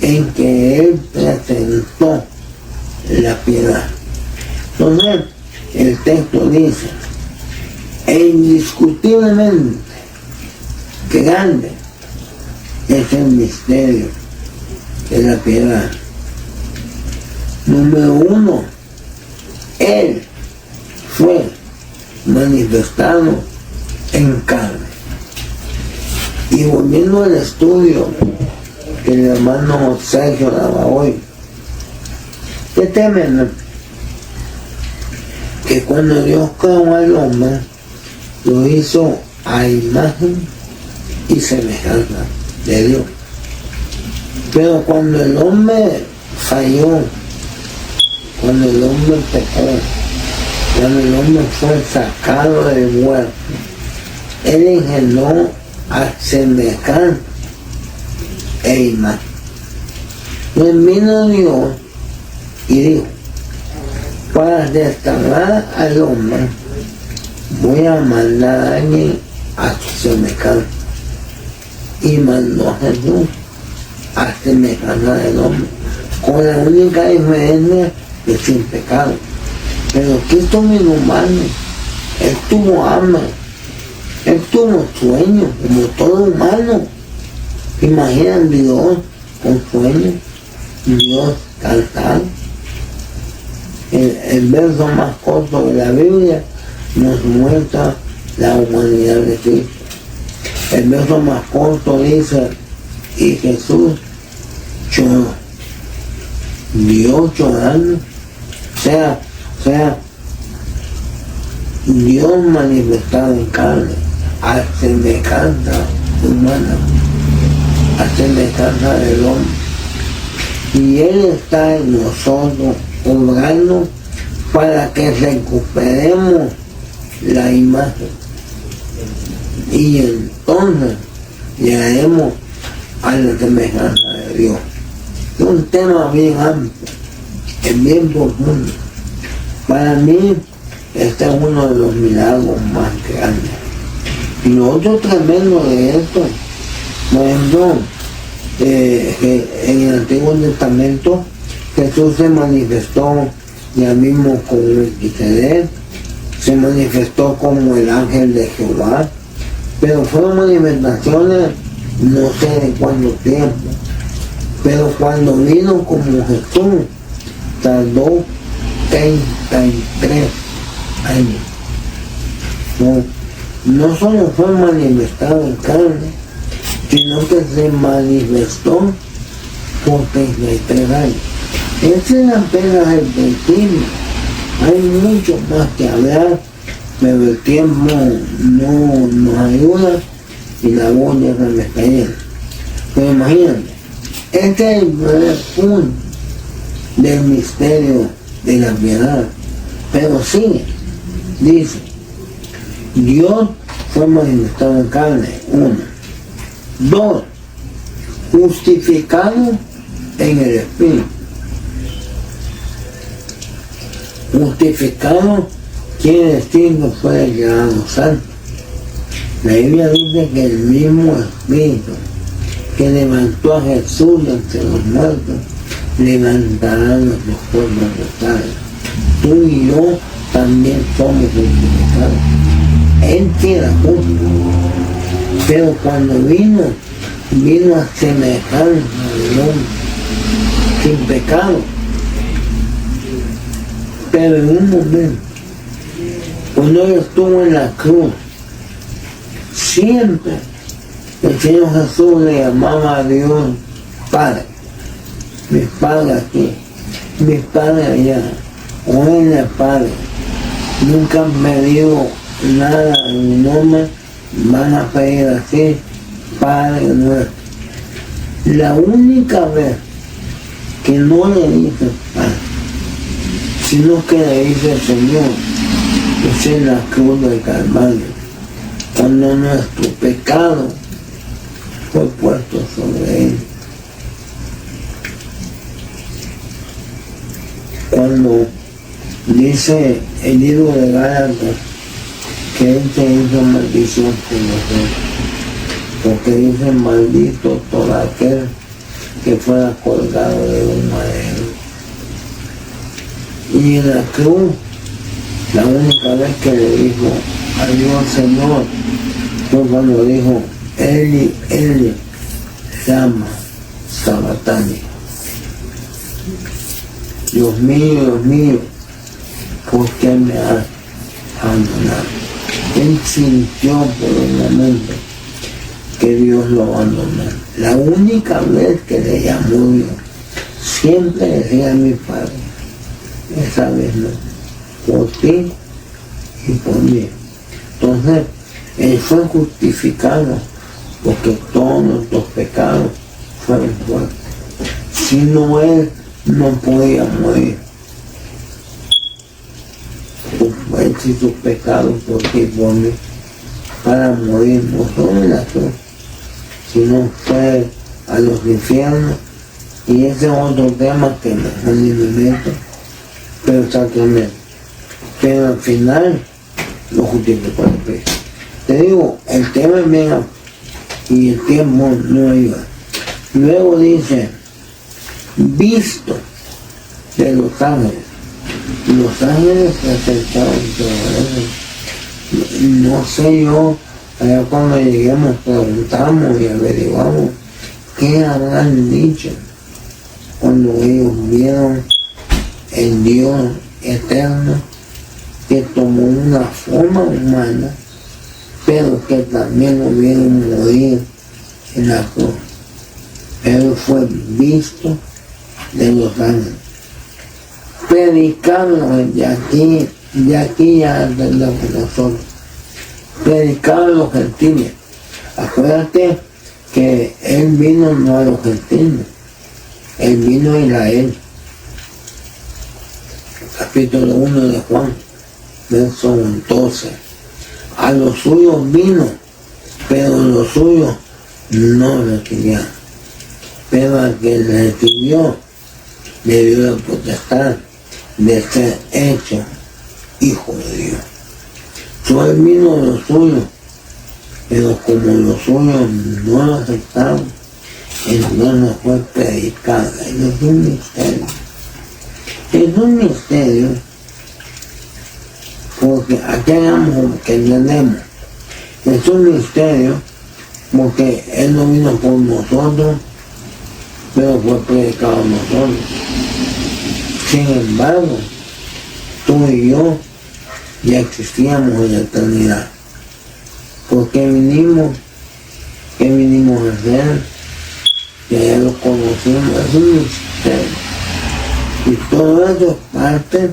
en que Él presentó la piedad. Entonces, el texto dice, e indiscutiblemente grande es el misterio de la piedad. Número uno, Él fue manifestado en carne. Y volviendo al estudio que el hermano Sergio daba hoy, qué tremendo que cuando Dios creó al hombre, lo hizo a imagen y semejanza de Dios. Pero cuando el hombre falló, cuando el hombre pecó, cuando el hombre fue sacado del huerto, Él engendró a semejanza e imagen. Pues vino Dios y dijo, para restaurar al hombre, voy a mandar a alguien a su semejanza. Y mandó a Jesús a semejanza del hombre, con la única diferencia que sin pecado. Pero Cristo vino humano, Él tuvo hambre, Él tuvo sueño, como todo humano. Imaginan Dios con sueño, Dios cansado. El verso más corto de la Biblia nos muestra la humanidad de Cristo. El verso más corto dice, y Jesús lloró. Dios llorando, o sea, Dios manifestado en carne, a semejanza humana, a semejanza del hombre. Y Él está en nosotros, obrando para que recuperemos la imagen. Y entonces llegaremos a la semejanza de Dios. Es un tema bien amplio, es bien profundo. Para mí, este es uno de los milagros más grandes. Y lo otro tremendo de esto, por ejemplo, en el Antiguo Testamento, Jesús se manifestó ya mismo como Melquisedec, se manifestó como el ángel de Jehová, pero fueron manifestaciones no sé de cuánto tiempo, pero cuando vino como Jesús, tardó 33 años. No solo fue manifestado en carne, sino que se manifestó por 33 años. Ese es apenas el principio. Hay mucho más que hablar, pero el tiempo no nos ayuda y la voz ya se me está yendo. Pero imagínate, este es el primer punto del misterio de la piedad. Pero sí, dice, Dios fue manifestado en carne, 1. 2, justificado en el Espíritu. Justificado quiere decir que fue declarado santo. La Biblia dice que el mismo Espíritu que levantó a Jesús de entre los muertos, levantará nuestros cuerpos mortales. Tú y yo también somos justificados. Él era justo, pero cuando vino a semejanza del hombre, sin pecado. Pero en un momento, cuando Él estuvo en la cruz, siempre el Señor Jesús le llamaba a Dios Padre. Mi Padre aquí, mi Padre allá, o Él es Padre. nunca han pedido nada en mi nombre, van a pedir así, Padre nuestro. La única vez que no le dice Padre, sino que le dice Señor, es en la cruz del Calvario, cuando nuestro pecado fue puesto sobre él. Cuando dice el libro de Gálatas que él se hizo maldición por nosotros, porque dice maldito todo aquel que fuera colgado de un madero. Y en la cruz, la única vez que le dijo adiós Señor fue cuando dijo Eli, Eli, lama Sabatani. Dios mío, ¿por qué me has abandonado? Él sintió por un momento que Dios lo abandonó. La única vez que le llamó Dios, siempre decía a mi Padre, esa vez no, por ti y por mí. Entonces, él fue justificado porque todos nuestros pecados fueron fuertes. Si no, él no podía morir. Él hizo sus pecados por ti y por mí, para morir no solo en la cruz, sino fue a los infiernos. Y ese es otro tema que mejor ni me meto, pero exactamente. Pero al final lo justificó el Cristo. Te digo, el tema es bien y el tiempo no ayuda. Luego dice, visto de los ángeles. Los ángeles se acercaron sobre él. No sé yo, allá cuando lleguemos preguntamos y averiguamos qué habrán dicho cuando ellos vieron el Dios eterno que tomó una forma humana, pero que también lo vieron morir en la cruz. Pero fue visto de los ángeles. Predicarlo de aquí ya entendemos nosotros. Predicar a los gentiles. Acuérdate que él vino no a los gentiles, él vino a Israel. Capítulo 1 de Juan, verso 12. A los suyos vino, pero los suyos no recibieron. Pero al que recibió, le dio la potestad de ser hecho hijo de Dios. Él vino a los suyos, pero como los suyos no lo aceptaron, entonces fue predicado. Es un misterio. Es un misterio, porque aquí hagamos que entendemos. Es un misterio, porque Él no vino por nosotros, pero fue predicado a nosotros. Sin embargo, tú y yo ya existíamos en la eternidad. ¿Por qué vinimos? ¿Qué vinimos a hacer? Ya lo conocimos, es un misterio. Y todo eso es parte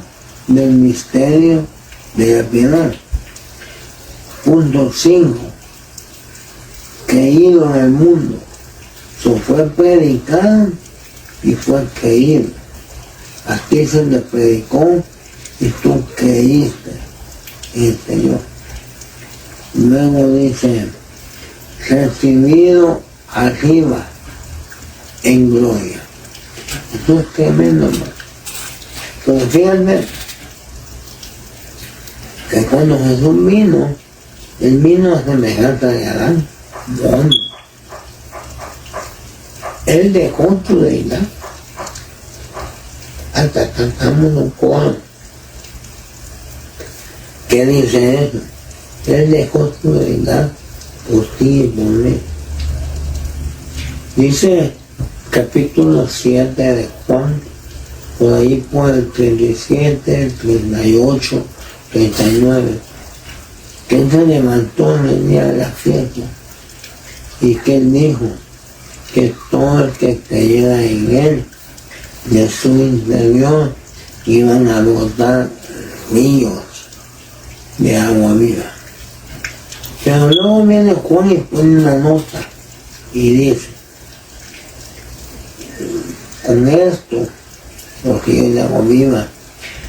del misterio de la piedad. Punto 5. Creído en el mundo. Eso fue predicado y fue creído. A ti se le predicó y tú creíste en el Señor. Luego dice, recibido arriba en gloria. Eso es tremendo, hermano. Pero fíjate que cuando Jesús vino, Él vino a semejanza de Adán. ¿Dónde? Él dejó su deidad. Hasta cantamos un coro. ¿Qué dice eso? Él dejó su deidad por ti y por mí. Dice capítulo 7 de Juan, por ahí por el 37, el 38, 39, que Él se levantó en el día de la fiesta y que Él dijo que todo el que creyera en Él, de su interior, iban a brotar ríos de agua viva. Pero luego viene Juan y pone una nota y dice, con esto, lo que yo de agua viva,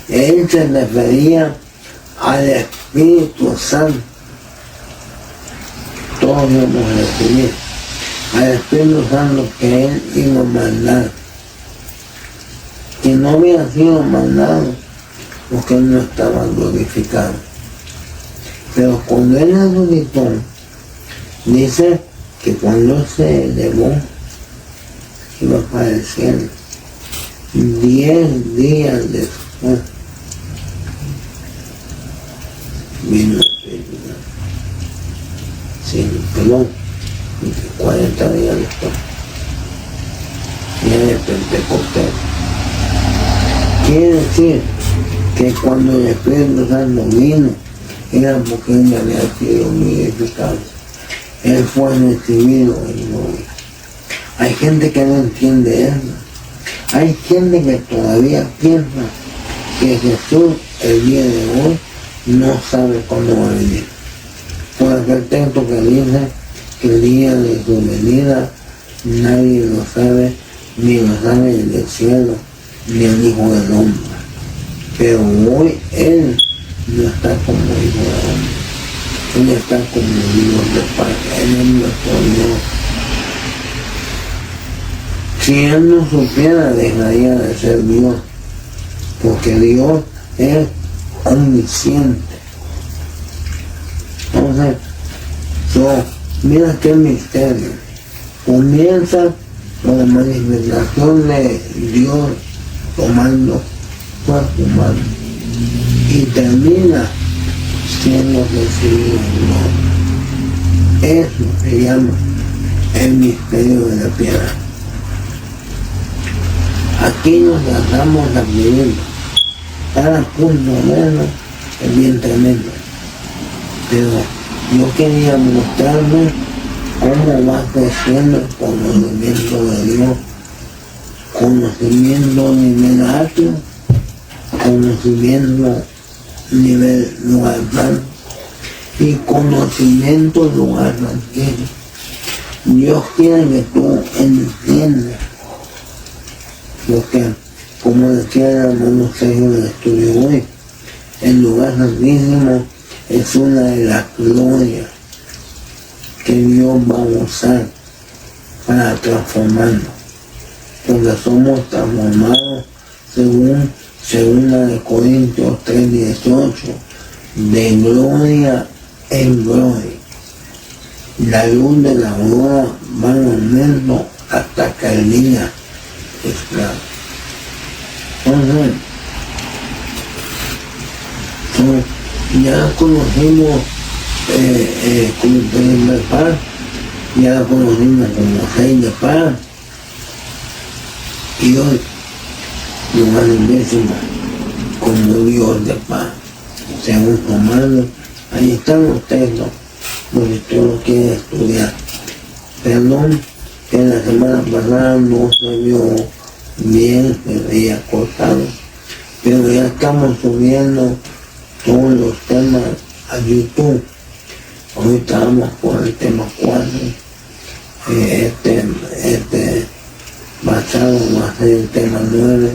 él se refería al Espíritu Santo. Todos vamos a recibir al Espíritu Santo que él iba a mandar, que no había sido mandado porque él no estaba glorificado. Pero cuando él resucitó, dice que cuando se elevó, iba para el cielo. 10 días después vino el Espíritu Santo. Sí, perdón, 40 días después. Día de Pentecostés. Quiere decir que cuando el Espíritu Santo vino, era porque él había sido glorificado. Él fue recibido en gloria. Hay gente que no entiende eso. Hay gente que todavía piensa que Jesús el día de hoy no sabe cuándo va a venir. Por aquel texto que dice que el día de su venida nadie lo sabe, ni lo sabe el del cielo, ni el Hijo del Hombre. Pero hoy Él no está como Hijo del Hombre. Él está como Dios de paz. Él es nuestro Dios. Si Él no supiera, dejaría de ser Dios, porque Dios es omnisciente. Entonces, mira qué misterio. Comienza con la manifestación de Dios tomando cuerpo humano y termina siendo recibido en gloria. Eso se llama el misterio de la piedra. Aquí nos tratamos de vivir. Cada punto menos es bien tremendo. Pero yo quería mostrarme cómo va creciendo el conocimiento de Dios. Conocimiento a nivel alto, conocimiento a nivel lugar y conocimiento lugar tranquilo. Dios quiere que tú entiendas. Porque, como decía el hermano Sergio del estudio hoy, el lugar santísimo es una de las glorias que Dios va a usar para transformarnos, porque somos transformados según 2 Corintios 3:18, de gloria en gloria. La luz de la aurora va en aumento hasta que el día es claro. Entonces, ya conocimos como príncipe de paz, ya la conocimos como rey de paz, y hoy nos van a decir como Dios de paz, según Romano. Ahí están los textos, porque tú lo quieres estudiar. Perdón que la semana pasada no se vio bien, se veía cortado, pero ya estamos subiendo todos los temas a YouTube. Ahorita vamos por el tema 4. Este pasado va a ser el tema 9.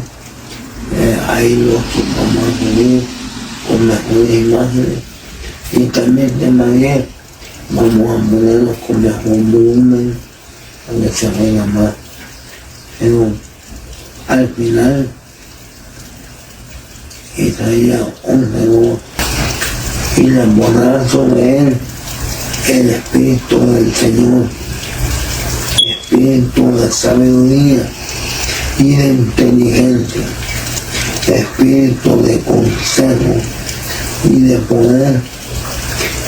Ahí lo vamos a subir con mejores imágenes. Y también el tema 10 vamos a ponerlo con mejor volumen, para que se vea más. Pero al final, Isaías 11:2, y le pondrá sobre él el Espíritu del Señor, Espíritu de sabiduría y de inteligencia, Espíritu de consejo y de poder,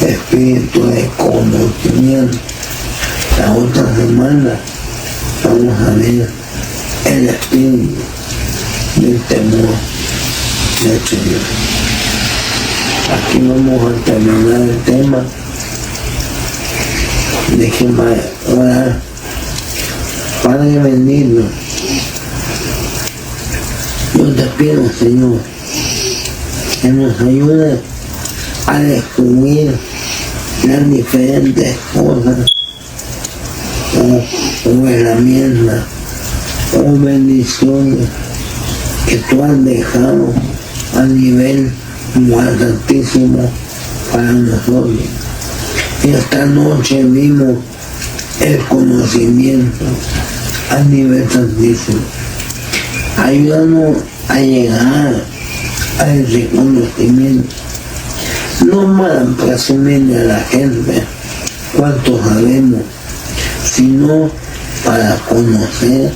Espíritu de conocimiento. La otra semana vamos a ver el Espíritu del temor del Señor. Aquí vamos a terminar el tema. Déjenme orar. Padre bendito, yo te pido, Señor, que nos ayudes a descubrir las diferentes cosas o herramientas o bendiciones que tú has dejado a nivel más altísimo para nosotros. Esta noche vimos el conocimiento a nivel altísimo. Ayúdanos a llegar a ese conocimiento, no para presumirle a la gente cuánto sabemos, sino para conocer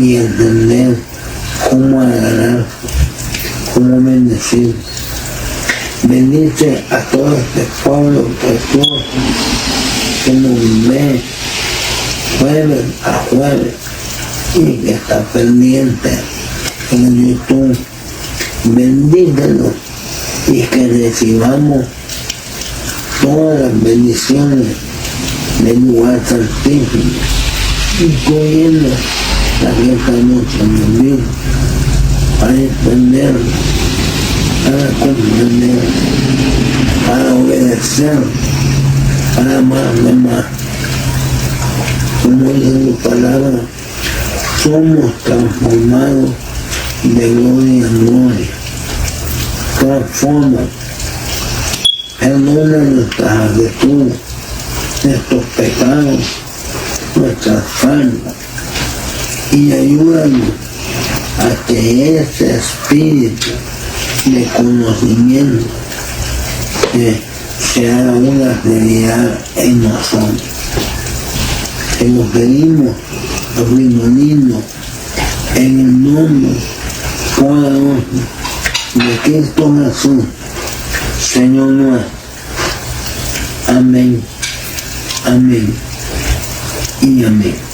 y entender cómo agarrar, cómo bendecir. Bendice a todo este pueblo precioso que nos ve jueves a jueves y que está pendiente en YouTube. Bendícenos y que recibamos todas las bendiciones del lugar santísimo, incluyendo la que esta noche nos vino para entender, para comprender, para obedecer, para amar de más. Como dice su palabra, somos transformados de gloria en gloria. Transforma, perdona nuestras actitudes, nuestros pecados, nuestras faltas, y ayúdanos a que ese espíritu de conocimiento se haga una realidad en nosotros. Te lo pedimos, Rinolino, en el nombre poderoso de Cristo Jesús, Señor nuestro. Amén, amén y amén.